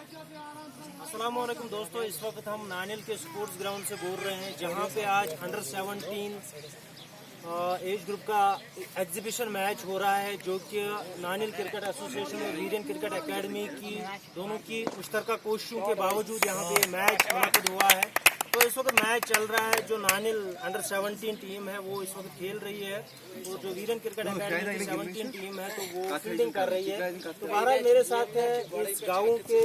अस्सलाम वालेकुम दोस्तों, इस वक्त हम नानिल के स्पोर्ट्स ग्राउंड से बोल रहे हैं, जहां पे आज अंडर 17 एज ग्रुप का एग्जीबिशन मैच हो रहा है, जो कि नानिल क्रिकेट एसोसिएशन और वीरेन क्रिकेट एकेडमी की दोनों की मुश्तरका कोशिशों के बावजूद यहाँ पे मैच मुनक़िद हुआ है। तो इस वक्त मैच चल रहा है। जो नानिल अंडर 17 टीम है वो इस वक्त खेल रही है, और जो वीरेन क्रिकेट एकेडमी की 17 टीम है तो वो फील्डिंग कर रही है। तो बहरहाल मेरे साथ है इस गाँव के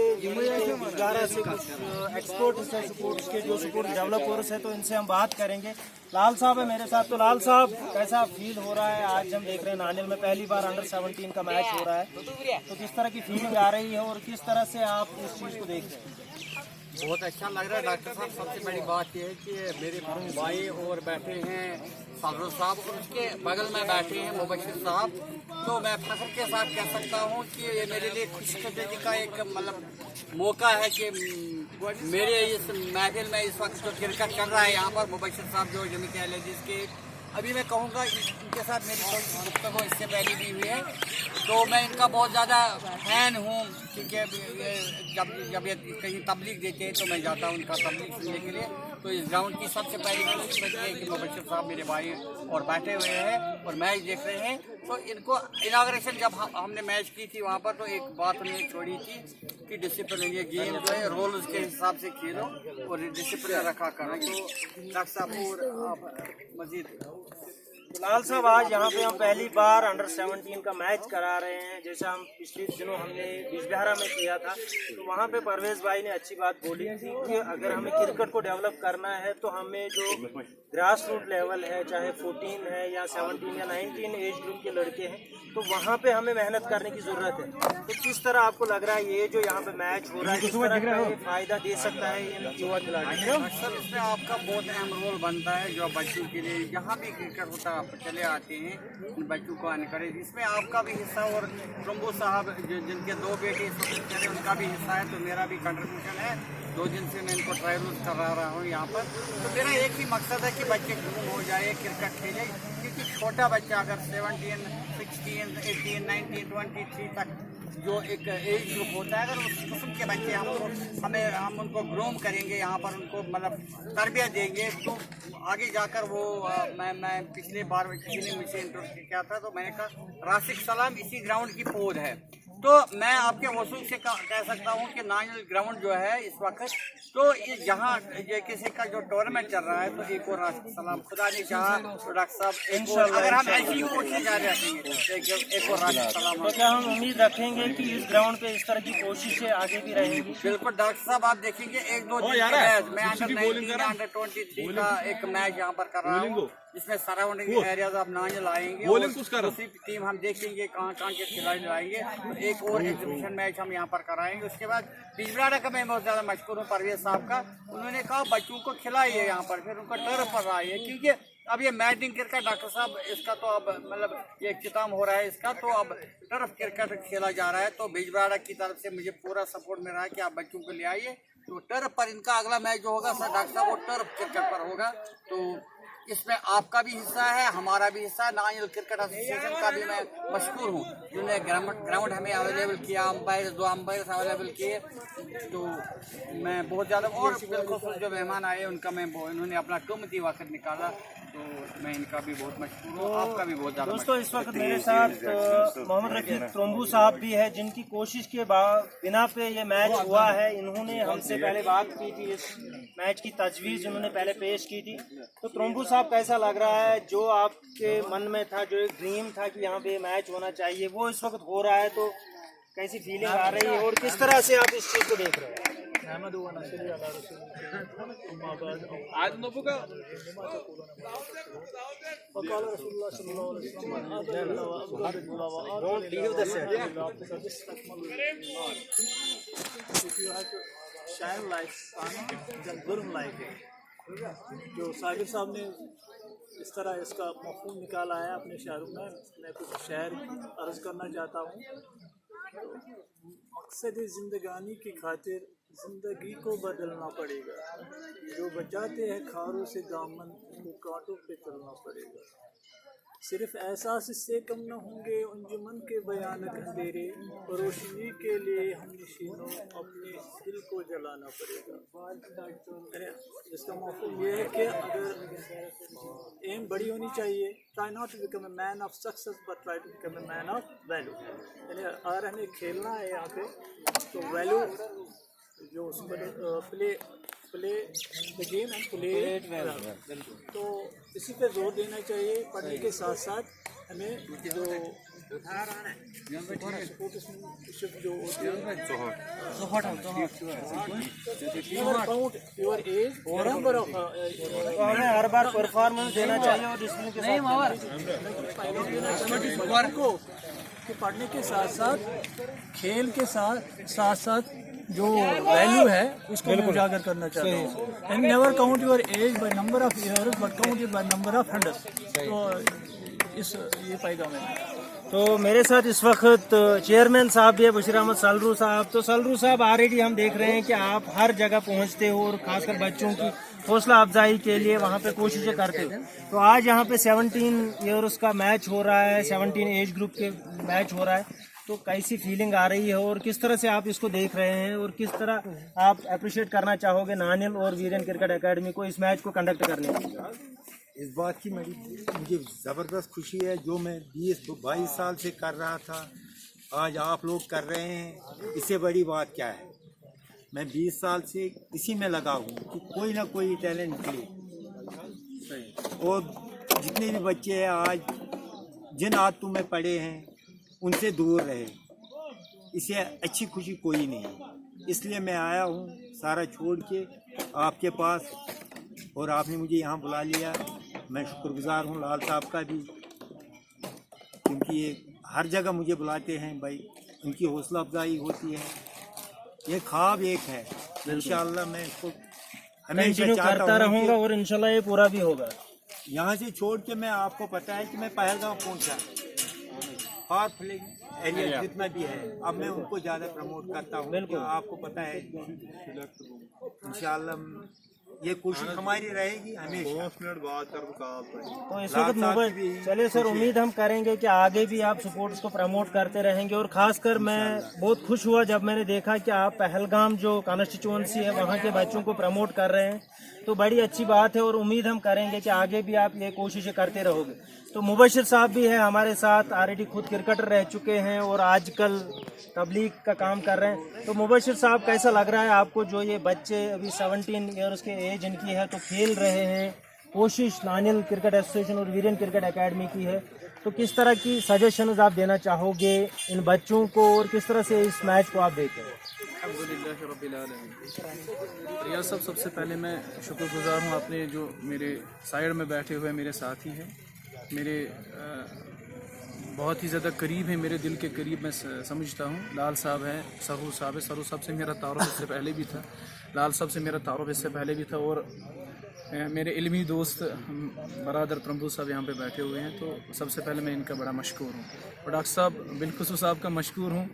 गुजारा से कुछ एक्सपोर्ट्स है, स्पोर्ट्स के जो स्पोर्ट्स डेवलपर्स है, तो इनसे हम बात करेंगे। लाल साहब है मेरे साथ। तो लाल साहब, कैसा फील हो रहा है? आज हम देख रहे हैं नानिल में पहली बार अंडर 17 का मैच हो रहा है, तो किस तरह की फीलिंग आ रही है और किस तरह से आप इस चीज़ को देख रहे हैं? बहुत अच्छा लग रहा है डॉक्टर साहब। सबसे बड़ी बात यह है कि मेरे भाई और बैठे हैं साबरुल साहब, और उसके बगल में बैठे हैं मुबशिर साहब। तो मैं फख्र के साथ कह सकता हूँ कि ये मेरे लिए खुशखबरी का एक मौका है कि मेरे इस महफिल में इस वक्त जो क्रिकेट चल रहा है यहाँ पर, मुबशिर साहब जो जमी कहले जिसके अभी मैं कहूँगा इनके साथ मेरी थोड़ी गुफ्तगू इससे पहले भी हुई है। तो मैं इनका बहुत ज़्यादा फैन हूँ, क्योंकि जब ये कहीं तबलीग देते हैं तो मैं जाता हूँ उनका तबलीग सुनने के लिए। तो इस ग्राउंड की सबसे पहली खुशखबरी है कि मुबशिर साहब मेरे भाई और बैठे हुए हैं और मैच देख रहे हैं। तो इनको इनाग्रेशन जब हमने मैच की थी वहाँ पर, तो एक बात उन्होंने छोड़ी थी कि डिसिप्लिन, ये गेम जो है रूल्स के हिसाब से खेलो और डिसिप्लिन रखा करो। तो डॉक्टर साहब और मजीद लाल साहब, आज यहाँ पे हम पहली बार अंडर 17 का मैच करा रहे हैं। जैसा हम पिछले दिनों हमने बिजबिहारा में किया था, तो वहाँ पे परवेज भाई ने अच्छी बात बोली थी कि अगर हमें क्रिकेट को डेवलप करना है तो हमें जो ग्रास रूट लेवल है, चाहे 14 है या 17 या 19 एज ग्रुप के लड़के हैं, तो वहाँ पे हमें मेहनत करने की ज़रूरत है। तो किस तरह आपको लग रहा है ये जो यहाँ पे मैच हो रहा है, किस तरह का ये फायदा दे सकता है इन युवा खिलाड़ियों को? सर, इसमें आपका बहुत अहम रोल बनता है। जो बच्चों के लिए जहाँ भी क्रिकेट होता है आप चले आते हैं, इन बच्चों को इनकरेज, इसमें आपका भी हिस्सा और प्रम्बू साहब जिनके 2 बेटे इस वक्त चले उनका भी हिस्सा है। तो मेरा भी कंट्रीब्यूशन है। 2 दिन से मैं इनको ट्रायल्स करा रहा हूँ यहाँ पर। तो मेरा एक ही मकसद है कि बच्चे ग्रूम हो जाए, क्रिकेट खेले, क्योंकि छोटा बच्चा अगर 17, 16, 18, 19, 23 तक जो एक एज ग्रुप होता है, अगर उस किस्म के बच्चे हम उनको ग्रूम करेंगे यहाँ पर, उनको तरबियत देंगे, तो आगे जाकर वो मैं पिछले बार किसी ने मुझसे इंटरव्यू किया था, तो मैंने कहा राशिक सलाम इसी ग्राउंड की पौध है। तो मैं आपके वसूल से कह सकता हूँ कि नानिल ग्राउंड जो है इस वक्त, तो यहाँ किसी का जो टूर्नामेंट चल रहा है, तो एक और राशिक सलाम खुदा ने चाहा तो डॉक्टर साहब अगर हम ऐसी कोशिश जारी रखेंगे एक और राशिक सलाम। तो क्या हम उम्मीद रखेंगे कि इस ग्राउंड पे इस तरह की कोशिशें आगे भी रहेंगी? बिल्कुल डॉक्टर साहब, आप देखेंगे 1-2 दिन के मैच मैं अंडर 19 अंडर 23 का एक मैच यहाँ पर कर रहा हूँ, जिसमें सराउंडिंग एरियाज आप नानिल आएंगे, दूसरी टीम हम देखेंगे कहाँ के खिलाड़ी लाएंगे। तो एक और एग्जीबिशन मैच हम यहाँ पर कराएंगे। उसके बाद बिजबिहारा का मैं बहुत ज़्यादा मशहूर हूँ परवेज साहब का। उन्होंने कहा बच्चों को खिलाइए यहाँ पर, फिर उनको टर्फ पर आइए, क्योंकि अब ये मैटिंग क्रिकेट डॉक्टर साहब इसका तो अब ये इख्तिताम हो रहा है इसका, तो अब टर्फ क्रिकेट खेला जा रहा है। तो बिजबिहारा की तरफ से मुझे पूरा सपोर्ट मिल रहा है कि आप बच्चों को ले आइए। तो टर्फ पर इनका अगला मैच जो होगा सर डॉक्टर साहब वो टर्फ क्रिकेट पर होगा। तो इसमें आपका भी हिस्सा है, हमारा भी हिस्सा है। नानिल क्रिकेट एसोसिएशन का भी मैं मशहूर हूँ, जिन्होंने ग्राउंड हमें अवेलेबल किया, अंपायर 2 अंपायर अवेलेबल किए। तो मैं बहुत ज़्यादा, और बिल्कुल जो मेहमान आए उनका इन्होंने अपना कीमती वक्त निकाला, तो मैं इनका भी बहुत मशहूर हूँ, आपका भी बहुत ज़्यादा। दोस्तों, इस वक्त मेरे साथ मोहम्मद रफीक प्रम्बू साहब भी है, जिनकी कोशिश के बिना पे ये मैच हुआ है। इन्होंने हमसे पहले बात की थी, इस मैच की तजवीज़ उन्होंने पहले पेश की थी। तो प्रम्बू साहब, कैसा लग रहा है जो आपके मन में था, जो एक ड्रीम था कि यहाँ पे मैच होना चाहिए, वो इस वक्त हो रहा है, तो कैसी फीलिंग आ रही है और किस तरह से आप इस चीज़ को देख रहे हैं? Don't leave the set. शायर लाइफ जब गुरम लाइफ है, जो साबिर साहब ने इस तरह इसका मफहूम निकाला है अपने शायरों में, मैं कुछ शायर अर्ज करना चाहता हूँ। मकसद ज़िंदगानी की खातिर ज़िंदगी को बदलना पड़ेगा, जो बचाते हैं खारों से दामन को कांटों पे चलना पड़ेगा। सिर्फ एहसास इससे कम न होंगे अंजुमन के भयानक अंधेरे, रोशनी के लिए हम नशीनों अपने दिल को जलाना पड़ेगा। इसका मतलब ये है कि अगर एम बड़ी होनी चाहिए, try not to become a man of success but try to become a man of value. यानी अगर हमें खेलना है यहाँ पे तो वैल्यू जो उसको play the game and play, तो इसी पे जोर देना चाहिए। पढ़ने के साथ साथ हमें जो काउंट योर एज और नंबर ऑफ, हमें हर बार परफॉर्मेंस देना चाहिए और डिसिप्लिन के को कि पढ़ने के साथ साथ खेल के साथ साथ जो वैल्यू है उसको उजागर करना चाहिए। And never count your as by number of years but count it by number of hundreds. तो इस ये पाएगा मैंने। तो मेरे साथ इस वक्त चेयरमैन साहब भी है, बशीर अहमद सलरू साहब। तो सलरू साहब, ऑलरेडी हम देख रहे हैं कि आप हर जगह पहुंचते हो और खासकर बच्चों की हौसला अफजाई के लिए वहां पे कोशिशें करते हो। तो आज यहाँ पे 17 ईयर्स का मैच हो रहा है, 17 एज ग्रुप के मैच हो रहा है। तो कैसी फीलिंग आ रही है और किस तरह से आप इसको देख रहे हैं और किस तरह आप अप्रिशिएट करना चाहोगे नानिल और वीरेन क्रिकेट एकेडमी को इस मैच को कंडक्ट करने के लिए? इस बात की मुझे ज़बरदस्त खुशी है, जो मैं 20-22 साल से कर रहा था आज आप लोग कर रहे हैं। इससे बड़ी बात क्या है? मैं 20 साल से इसी में लगा हूँ कि कोई ना कोई टैलेंट निकले। और जितने भी बच्चे हैं आज जिन आदतों में पड़े हैं उनसे दूर रहे, इससे अच्छी खुशी कोई नहीं है। इसलिए मैं आया हूँ सारा छोड़ के आपके पास, और आपने मुझे यहाँ बुला लिया। मैं शुक्रगुजार हूँ लाल साहब का भी, क्योंकि ये हर जगह मुझे बुलाते हैं भाई, उनकी हौसला अफजाई होती है। ये ख्वाब एक है, इंशाअल्लाह मैं इसको हमेशा करता रहूँगा और इंशाल्लाह ये पूरा भी होगा। यहाँ से छोड़ के मैं, आपको पता है कि मैं पहलगाम पहुँचा, फार फ्लैग एरिया जितना भी है, अब मैं उनको ज़्यादा प्रमोट करता हूँ। बिल्कुल, आपको पता है इंशाअल्लाह ये कोशिश हमारी रहेगी हमेशा। तो इस वक्त चलिए सर, उम्मीद हम करेंगे कि आगे भी आप स्पोर्ट्स को प्रमोट करते रहेंगे। और खासकर मैं बहुत खुश हुआ जब मैंने देखा कि आप पहलगाम जो कॉन्स्टिट्यूएंसी है वहाँ के बच्चों को प्रमोट कर रहे हैं, तो बड़ी अच्छी बात है। और उम्मीद हम करेंगे कि आगे भी आप ये कोशिशें करते रहोगे। तो मुबशिर साहब भी है हमारे साथ, ऑलरेडी खुद क्रिकेटर रह चुके हैं और आजकल तबलीग का काम कर रहे हैं। तो मुबशिर साहब, कैसा लग रहा है आपको जो ये बच्चे अभी 17 ईयर्स के एज इनकी है तो खेल रहे हैं, कोशिश नानिल क्रिकेट एसोसिएशन और वीरेन क्रिकेट एकेडमी की है, तो किस तरह की सजेशंस आप देना चाहोगे इन बच्चों को और किस तरह से इस मैच को आप देखें? रियाज साहब, सबसे पहले मैं शुक्रगुजार हूँ, आपने जो मेरे साइड में बैठे हुए मेरे साथी हैं, मेरे बहुत ही ज़्यादा करीब है, मेरे दिल के करीब मैं समझता हूँ। लाल साहब हैं, सरू साहब है, सरू साहब से मेरा तारुफ इससे पहले भी था, लाल साहब से मेरा तारुफ इससे पहले भी था, और मेरे इल्मी दोस्त बरादर त्रंबू साहब यहाँ पे बैठे हुए हैं। तो सबसे पहले मैं इनका बड़ा मशकूर हूँ। और डॉक्टर साहब बिलखुसूस आपका मशकूर हूँ,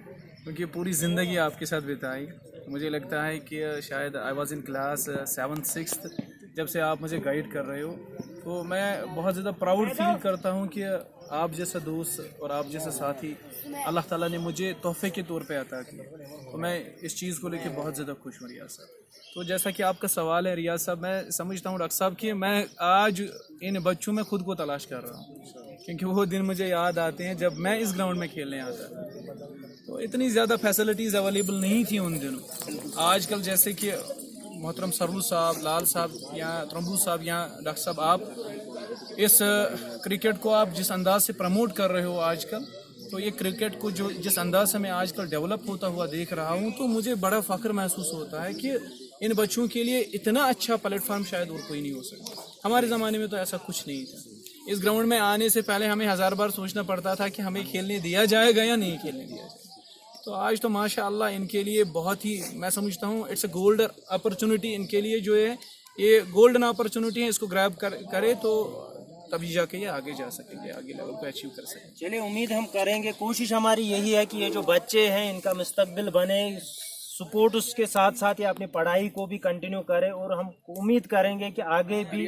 क्योंकि पूरी ज़िंदगी आपके साथ बिताई। मुझे लगता है कि शायद I was in class 7th-6th जब से आप मुझे गाइड कर रहे हो, तो मैं बहुत ज़्यादा प्राउड फील करता हूँ कि आप जैसा दोस्त और आप जैसा साथी अल्लाह ताला ने मुझे तोहफे के तौर पे अता किया। तो मैं इस चीज़ को लेके बहुत ज़्यादा खुश हूँ रियाज साहब। तो जैसा कि आपका सवाल है रियाज साहब, मैं समझता हूँ डॉक्टर साहब कि मैं आज इन बच्चों में खुद को तलाश कर रहा हूँ, क्योंकि वो दिन मुझे याद आते हैं जब मैं इस ग्राउंड में खेलने आता था। तो इतनी ज़्यादा फैसिलिटीज़ अवेलेबल नहीं थी उन दिनों। आजकल जैसे कि मोहतरम सरू साहब, लाल साहब या त्रंबू साहब या डॉक्टर साहब, आप इस क्रिकेट को आप जिस अंदाज से प्रमोट कर रहे हो आजकल, तो ये क्रिकेट को जो जिस अंदाज से मैं आजकल डेवलप होता हुआ देख रहा हूँ, तो मुझे बड़ा फ़ख्र महसूस होता है कि इन बच्चों के लिए इतना अच्छा प्लेटफॉर्म शायद और कोई नहीं हो सकता। हमारे ज़माने में तो ऐसा कुछ नहीं था। इस ग्राउंड में आने से पहले हमें 1000 बार सोचना पड़ता था कि हमें खेलने दिया जाएगा या नहीं खेलने दिया जाएगा। तो आज तो माशाअल्लाह इनके लिए बहुत ही, मैं समझता हूँ इट्स अ गोल्डन अपॉर्चुनिटी इनके लिए, जो है ये गोल्डन अपॉर्चुनिटी है, इसको ग्रैब करे तो तभी जाके ये आगे जा सकेंगे, आगे लेवल पे अचीव कर सकेंगे। चलिए, उम्मीद हम करेंगे, कोशिश हमारी यही है कि ये जो बच्चे हैं इनका मुस्तकबिल बने, सपोर्ट उसके साथ साथ ये अपनी पढ़ाई को भी कंटिन्यू करे और हम उम्मीद करेंगे कि आगे भी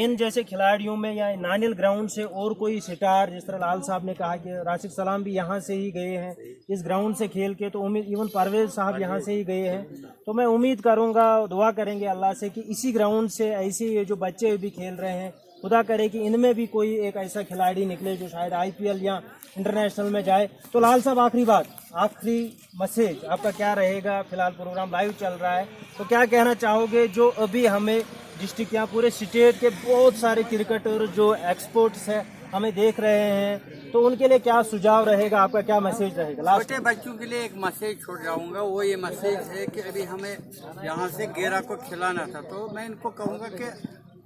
इन जैसे खिलाड़ियों में या नानिल ग्राउंड से और कोई सितार, जिस तरह लाल साहब ने कहा कि राशिद सलाम भी यहाँ से ही गए हैं इस ग्राउंड से खेल के, तो उम्मीद इवन परवेज साहब यहाँ से ही गए हैं, तो मैं उम्मीद करूँगा, दुआ करेंगे अल्लाह से कि इसी ग्राउंड से ऐसे ये जो बच्चे भी खेल रहे हैं, खुदा करे कि इनमें भी कोई एक ऐसा खिलाड़ी निकले जो शायद IPL या इंटरनेशनल में जाए। तो लाल साहब, आखिरी बात, आखिरी मैसेज आपका क्या रहेगा? फिलहाल प्रोग्राम लाइव चल रहा है, तो क्या कहना चाहोगे जो अभी हमें डिस्ट्रिक्ट या पूरे स्टेट के बहुत सारे क्रिकेटर जो एक्सपर्ट्स हैं हमें देख रहे हैं, तो उनके लिए क्या सुझाव रहेगा, आपका क्या मैसेज रहेगा? छोटे बच्चों के लिए एक मैसेज छोड़ जाऊंगा, वो ये मैसेज है कि अभी हमें यहाँ से गेरा को खिलाना था, तो मैं इनको कहूँगा कि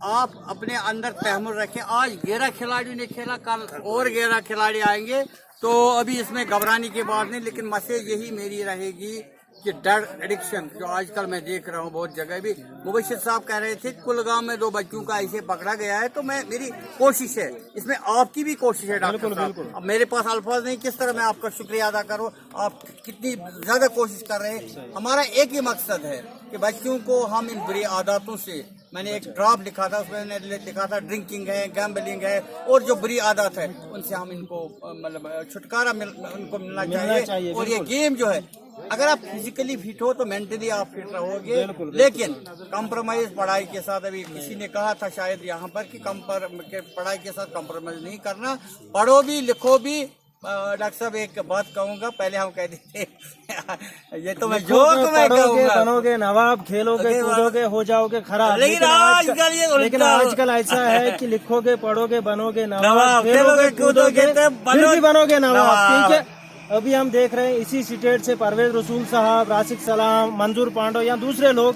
आप अपने अंदर तहमुल रखें। आज 11 खिलाड़ी ने खेला, कल और 11 खिलाड़ी आएंगे, तो अभी इसमें घबराने की बात नहीं। लेकिन मैसेज यही मेरी रहेगी कि ड्रग एडिक्शन जो आजकल मैं देख रहा हूँ बहुत जगह भी, मुबशिर साहब कह रहे थे कुलगाम में 2 बच्चों का ऐसे पकड़ा गया है, तो मेरी कोशिश है, इसमें आपकी भी कोशिश है डॉक्टर साहब। अब मेरे पास अल्फाज नहीं, किस तरह मैं आपका शुक्रिया अदा करूँ, आप कितनी ज्यादा कोशिश कर रहे हैं। हमारा एक ही मकसद है कि बच्चों को हम इन बुरी आदतों से, मैंने एक ड्रॉप लिखा था, उसमें मैंने लिखा था ड्रिंकिंग है, गैम्बलिंग है और जो बुरी आदत है उनसे हम इनको मतलब छुटकारा उनको मिलना चाहिए। और ये गेम जो है, अगर आप फिजिकली फिट हो तो मेंटली आप फिट रहोगे, लेकिन कंप्रोमाइज पढ़ाई के साथ, अभी किसी ने कहा था शायद यहाँ पर कि पढ़ाई के साथ कंप्रोमाइज नहीं करना, पढ़ो भी लिखो भी। डॉक्टर साहब एक बात कहूँगा, पहले हम कह देते ये तो मैं जोक में कहूँगा, बनोगे नवाब, खेलोगे कूदोगे, हो जाओगे खराब, लेकिन आजकल ऐसा है कि लिखोगे पढ़ोगे बनोगे नवाब, खेलोगे कूदोगे फिर भी बनोगे नवाब। ठीक है, अभी हम देख रहे हैं इसी स्टेट से परवेज रसूल साहब, राशिद सलाम, मंजूर पांडो या दूसरे लोग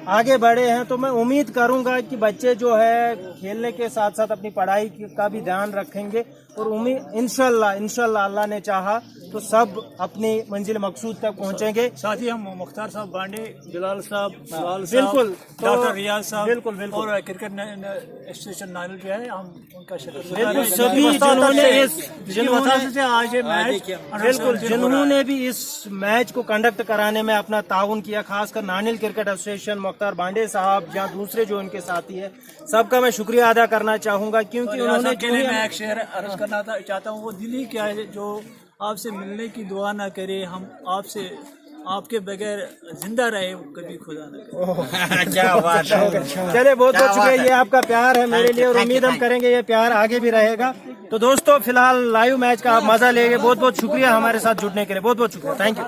आगे बढ़े हैं, तो मैं उम्मीद करूंगा कि बच्चे जो है खेलने के साथ साथ अपनी पढ़ाई का भी ध्यान रखेंगे और उम्मीद इंशाल्लाह अल्लाह ने चाहा तो सब अपनी मंजिल मकसूद तक पहुंचेंगे। साथ ही हम मुख्तार साहब बांडे, बिलाल साहब, बिल्कुल, डॉक्टर रियाज साहब, बिल्कुल और क्रिकेट एसोसिएशन नानिल जो है, हम उनका बिल्कुल सभी जिन्होंने भी इस मैच को कंडक्ट कराने में अपना ताउन किया, खासकर नानिल क्रिकेट एसोसिएशन, मुख्तार बांडे साहब या दूसरे जो इनके साथी है, सबका मैं शुक्रिया अदा करना चाहूंगा, क्योंकि उन्होंने मैं एक शेर अर्ज करना चाहता हूँ, वो दिल ही क्या है जो आपसे मिलने की दुआ ना करे, हम आपसे आपके बगैर जिंदा रहे कभी खुदा न करे। क्या बात है। चले, बहुत बहुत शुक्रिया, ये आपका प्यार है मेरे लिए और उम्मीद हम करेंगे ये प्यार आगे भी रहेगा। तो दोस्तों, फिलहाल लाइव मैच का आप मजा लेंगे। बहुत बहुत शुक्रिया हमारे साथ जुड़ने के लिए, बहुत बहुत शुक्रिया, थैंक यू।